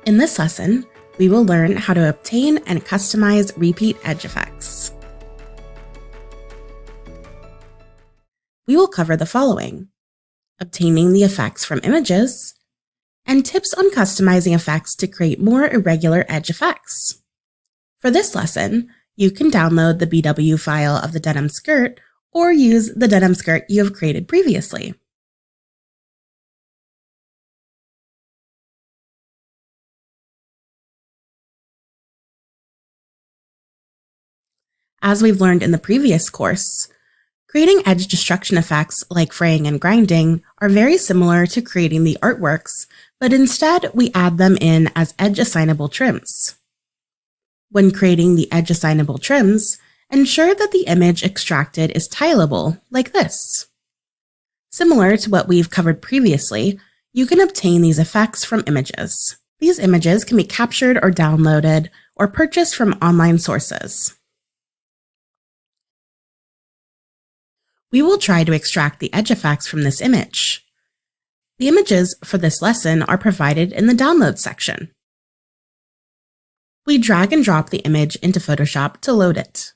In this lesson, we will learn how to obtain and customize repeat edge effects. We will cover the following: obtaining the effects from images, and tips on customizing effects to create more irregular edge effects. For this lesson, you can download the BW file of the denim skirt or use the denim skirt you have created previously. As we've learned in the previous course, creating edge destruction effects like fraying and grinding are very similar to creating the artworks, but instead we add them in as edge assignable trims. When creating the edge assignable trims, ensure that the image extracted is tileable, like this. Similar to what we've covered previously, you can obtain these effects from images. These images can be captured or downloaded or purchased from online sources. We will try to extract the edge effects from this image. The images for this lesson are provided in the Download section. We drag and drop the image into Photoshop to load it.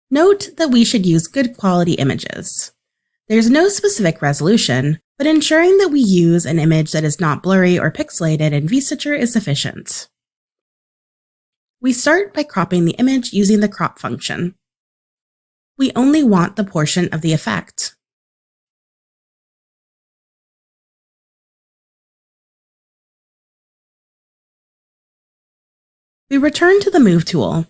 Note that we should use good quality images. There's no specific resolution, but ensuring that we use an image that is not blurry or pixelated in VStitcher is sufficient. We start by cropping the image using the crop function. We only want the portion of the effect. We return to the Move tool.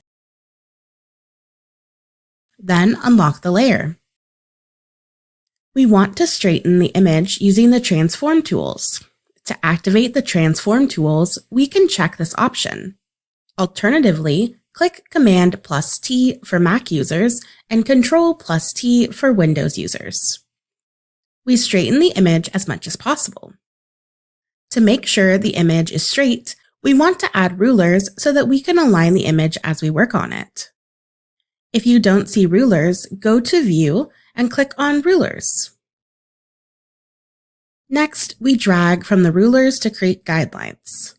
Then unlock the layer. We want to straighten the image using the Transform tools. To activate the Transform tools, we can check this option. Alternatively, click Command+T for Mac users and Control+T for Windows users. We straighten the image as much as possible. To make sure the image is straight, we want to add rulers so that we can align the image as we work on it. If you don't see rulers, go to View and click on Rulers. Next, we drag from the rulers to create guidelines.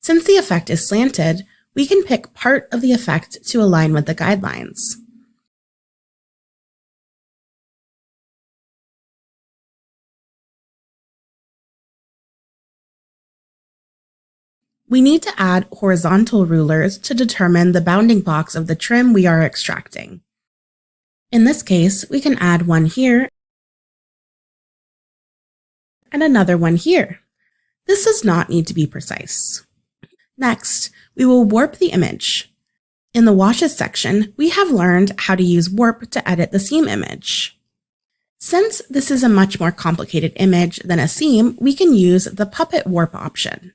Since the effect is slanted, we can pick part of the effect to align with the guidelines. We need to add horizontal rulers to determine the bounding box of the trim we are extracting. In this case, we can add one here and another one here. This does not need to be precise. Next, we will warp the image. In the Washes section, we have learned how to use warp to edit the seam image. Since this is a much more complicated image than a seam, we can use the Puppet Warp option.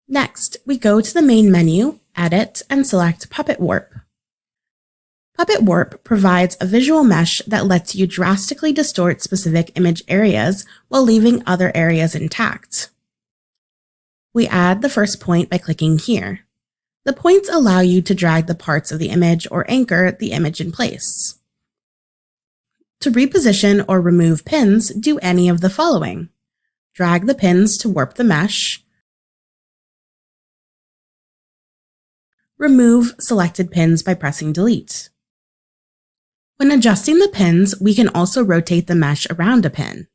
Next, we go to the main menu, Edit, and select Puppet Warp. Puppet Warp provides a visual mesh that lets you drastically distort specific image areas while leaving other areas intact. We add the first point by clicking here. The points allow you to drag the parts of the image or anchor the image in place. To reposition or remove pins, do any of the following. Drag the pins to warp the mesh. Remove selected pins by pressing Delete. When adjusting the pins, we can also rotate the mesh around a pin.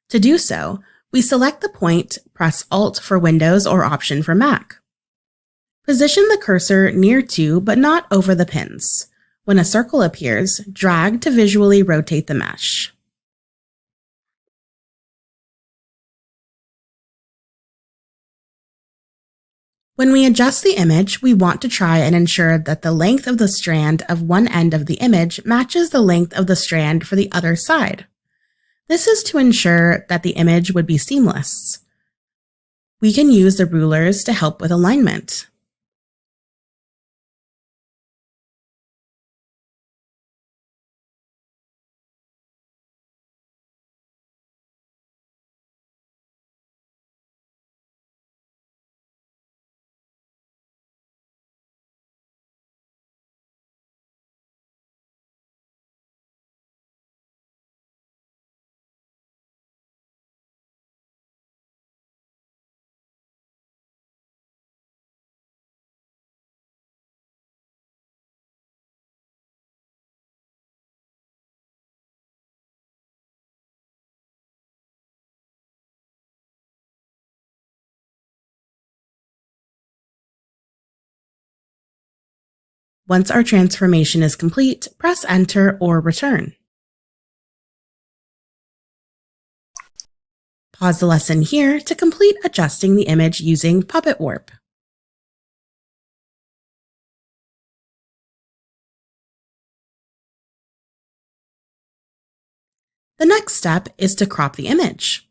To do so, we select the point, press Alt for Windows or Option for Mac. Position the cursor near to but not over the pins. When a circle appears, drag to visually rotate the mesh. When we adjust the image, we want to try and ensure that the length of the strand of one end of the image matches the length of the strand for the other side. This is to ensure that the image would be seamless. We can use the rulers to help with alignment. Once our transformation is complete, press Enter or Return. Pause the lesson here to complete adjusting the image using Puppet Warp. The next step is to crop the image.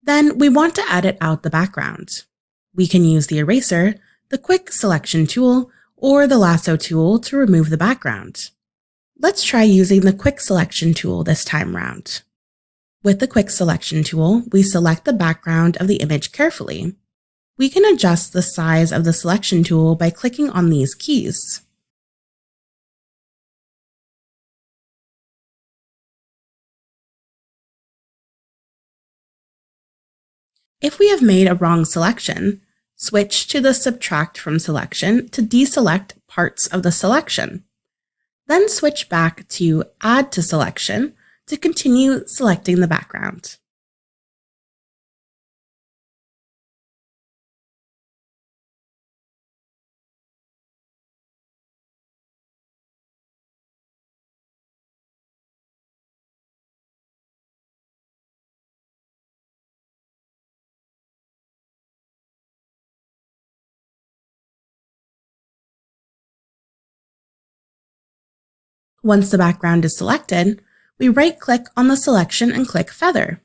Then we want to edit out the background. We can use the eraser, the quick selection tool, or the lasso tool to remove the background. Let's try using the quick selection tool this time round. With the quick selection tool, we select the background of the image carefully. We can adjust the size of the selection tool by clicking on these keys. If we have made a wrong selection, switch to the Subtract from Selection to deselect parts of the selection. Then switch back to Add to Selection to continue selecting the background. Once the background is selected, we right-click on the selection and click Feather.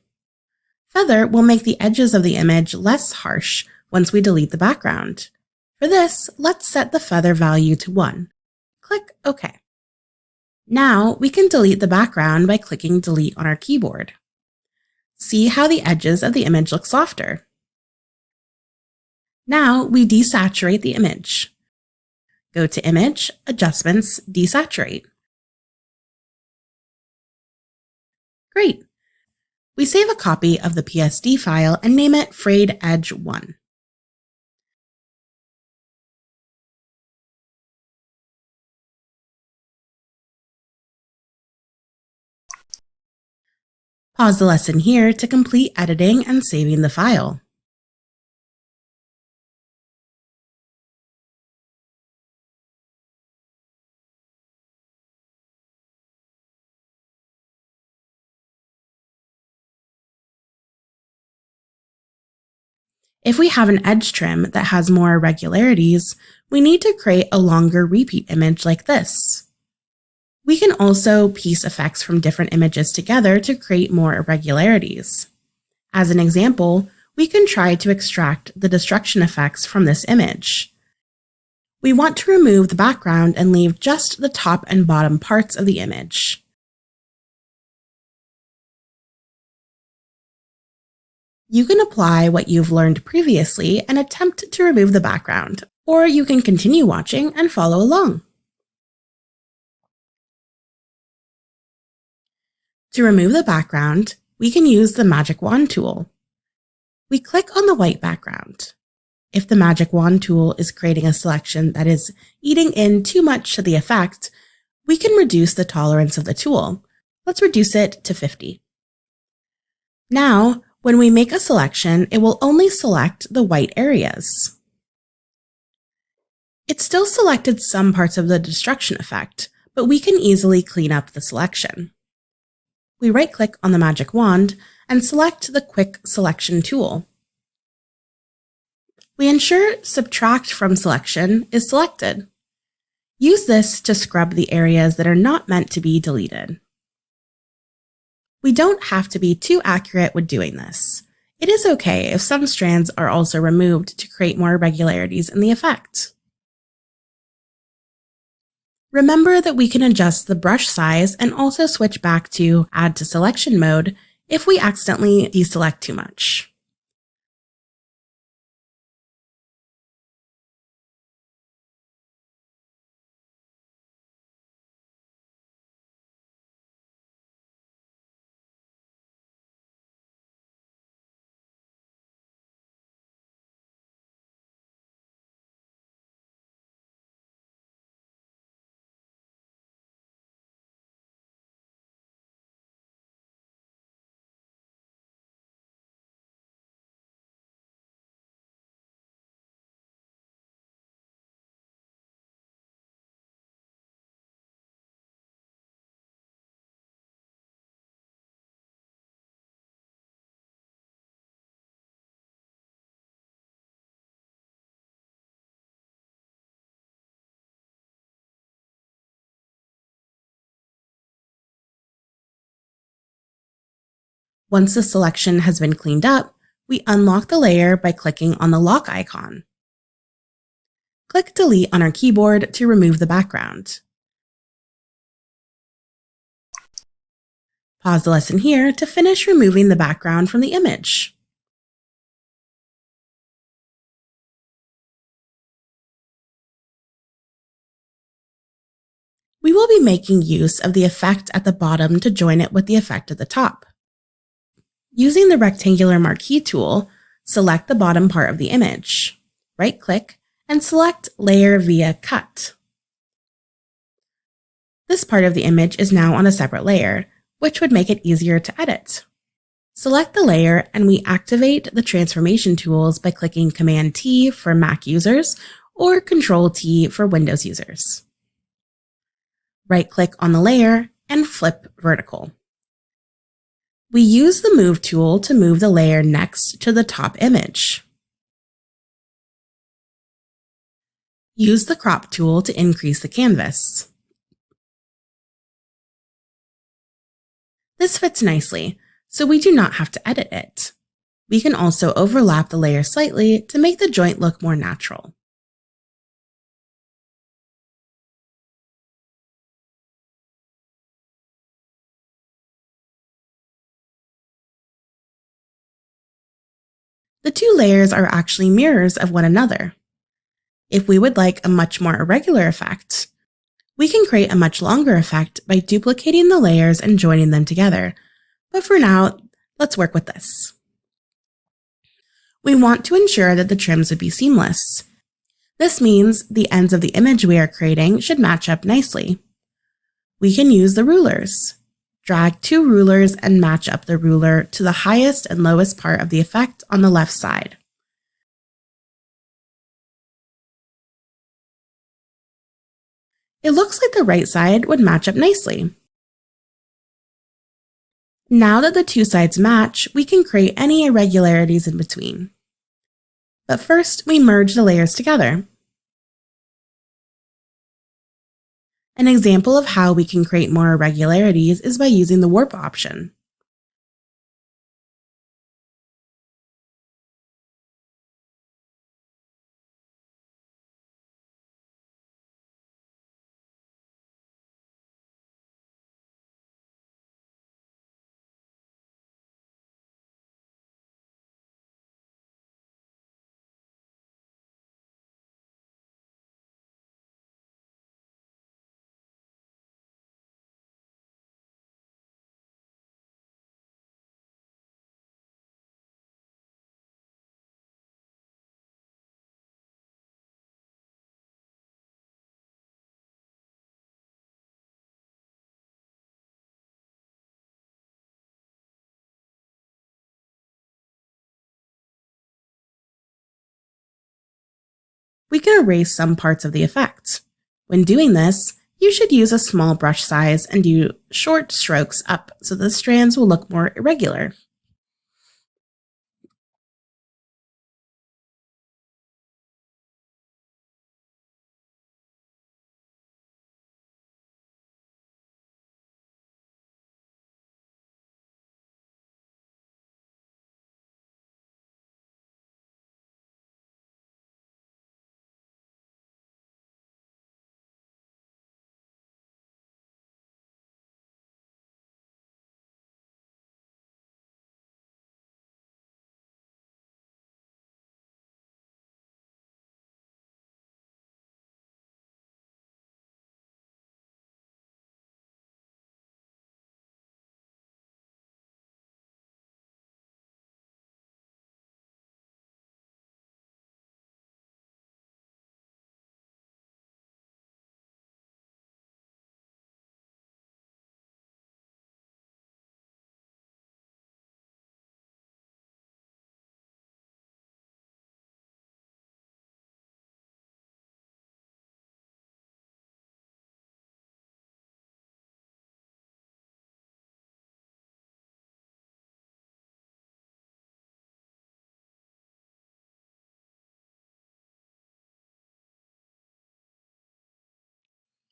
Feather will make the edges of the image less harsh once we delete the background. For this, let's set the feather value to 1. Click OK. Now we can delete the background by clicking Delete on our keyboard. See how the edges of the image look softer. Now we desaturate the image. Go to Image, Adjustments, Desaturate. Great! We save a copy of the PSD file and name it Frayed Edge 1. Pause the lesson here to complete editing and saving the file. If we have an edge trim that has more irregularities, we need to create a longer repeat image like this. We can also piece effects from different images together to create more irregularities. As an example, we can try to extract the destruction effects from this image. We want to remove the background and leave just the top and bottom parts of the image. You can apply what you've learned previously and attempt to remove the background, or you can continue watching and follow along. To remove the background, we can use the Magic Wand tool. We click on the white background. If the Magic Wand tool is creating a selection that is eating in too much to the effect, we can reduce the tolerance of the tool. Let's reduce it to 50. Now, when we make a selection, it will only select the white areas. It still selected some parts of the destruction effect, but we can easily clean up the selection. We right-click on the Magic Wand and select the Quick Selection tool. We ensure Subtract from Selection is selected. Use this to scrub the areas that are not meant to be deleted. We don't have to be too accurate with doing this. It is okay if some strands are also removed to create more irregularities in the effect. Remember that we can adjust the brush size and also switch back to Add to Selection mode if we accidentally deselect too much. Once the selection has been cleaned up, we unlock the layer by clicking on the lock icon. Click Delete on our keyboard to remove the background. Pause the lesson here to finish removing the background from the image. We will be making use of the effect at the bottom to join it with the effect at the top. Using the rectangular marquee tool, select the bottom part of the image. Right-click and select Layer via Cut. This part of the image is now on a separate layer, which would make it easier to edit. Select the layer and we activate the transformation tools by clicking Command-T for Mac users or Control-T for Windows users. Right-click on the layer and flip vertical. We use the Move tool to move the layer next to the top image. Use the Crop tool to increase the canvas. This fits nicely, so we do not have to edit it. We can also overlap the layer slightly to make the joint look more natural. The two layers are actually mirrors of one another. If we would like a much more irregular effect, we can create a much longer effect by duplicating the layers and joining them together. But for now, let's work with this. We want to ensure that the trims would be seamless. This means the ends of the image we are creating should match up nicely. We can use the rulers. Drag two rulers and match up the ruler to the highest and lowest part of the effect on the left side. It looks like the right side would match up nicely. Now that the two sides match, we can create any irregularities in between. But first, we merge the layers together. An example of how we can create more irregularities is by using the warp option. We can erase some parts of the effect. When doing this, you should use a small brush size and do short strokes up so the strands will look more irregular.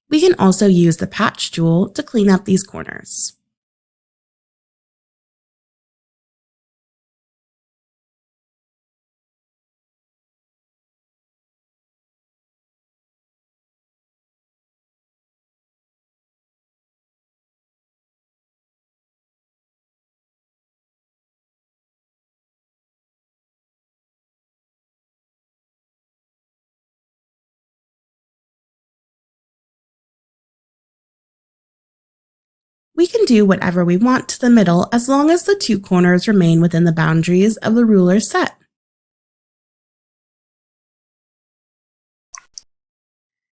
We can also use the patch tool to clean up these corners. We can do whatever we want to the middle as long as the two corners remain within the boundaries of the ruler set.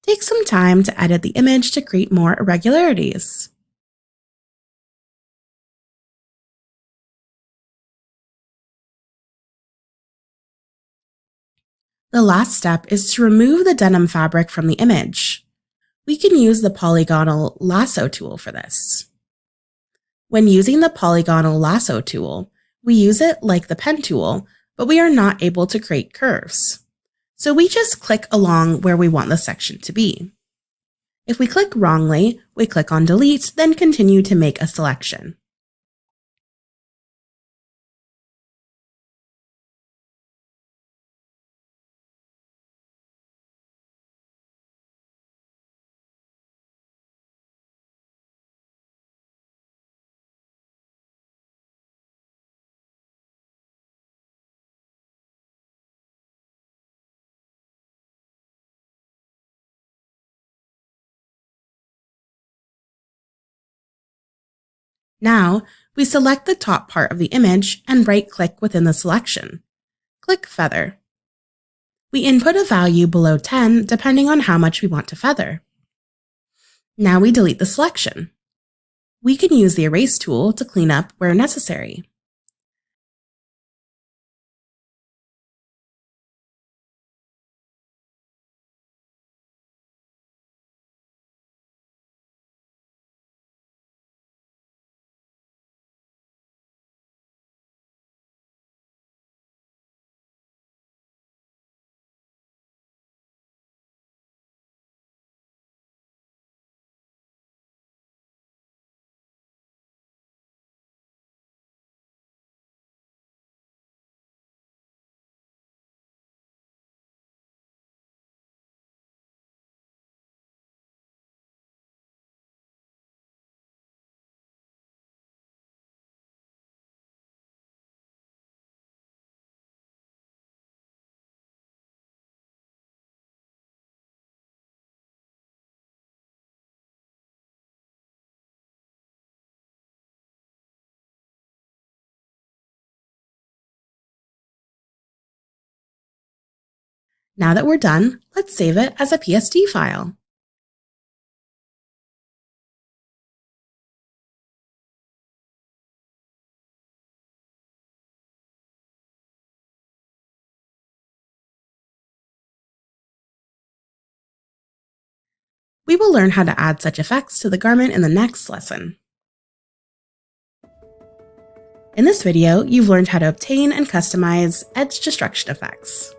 Take some time to edit the image to create more irregularities. The last step is to remove the denim fabric from the image. We can use the polygonal lasso tool for this. When using the polygonal lasso tool, we use it like the pen tool, but we are not able to create curves. So we just click along where we want the section to be. If we click wrongly, we click on delete, then continue to make a selection. Now, we select the top part of the image and right-click within the selection. Click Feather. We input a value below 10 depending on how much we want to feather. Now we delete the selection. We can use the Erase tool to clean up where necessary. Now that we're done, let's save it as a PSD file. We will learn how to add such effects to the garment in the next lesson. In this video, you've learned how to obtain and customize edge destruction effects.